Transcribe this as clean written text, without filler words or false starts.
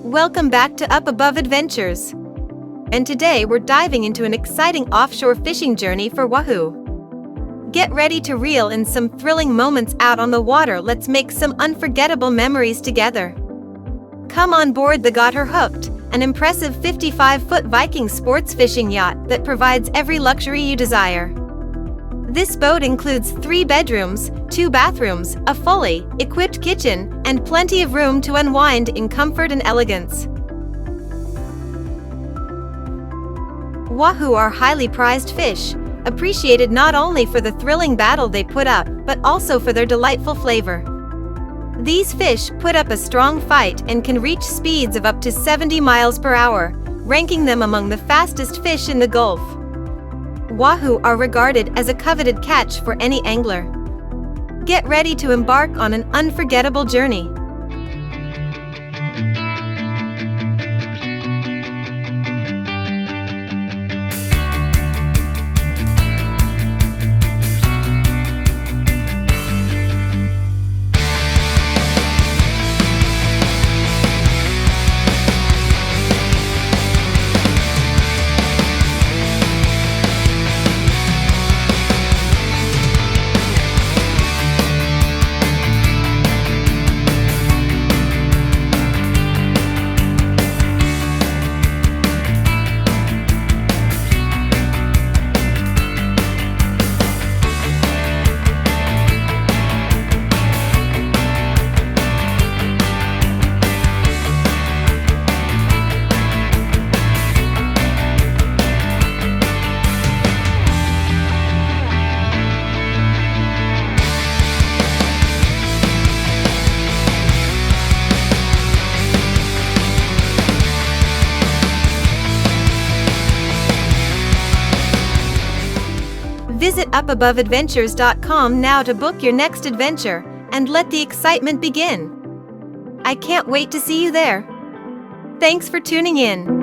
Welcome back to Up Above Adventures. And today we're diving into an exciting offshore fishing journey for Wahoo. Get ready to reel in some thrilling moments out on the water. Let's make some unforgettable memories together. Come on board the Got Her Hooked, an impressive 55-foot Viking sports fishing yacht that provides every luxury you desire. This boat includes 3 bedrooms, 2 bathrooms, a fully equipped kitchen, and plenty of room to unwind in comfort and elegance. Wahoo are highly prized fish, appreciated not only for the thrilling battle they put up, but also for their delightful flavor. These fish put up a strong fight and can reach speeds of up to 70 miles per hour, ranking them among the fastest fish in the Gulf. Wahoo are regarded as a coveted catch for any angler. Get ready to embark on an unforgettable journey. Visit upaboveadventures.com now to book your next adventure, and let the excitement begin. I can't wait to see you there. Thanks for tuning in.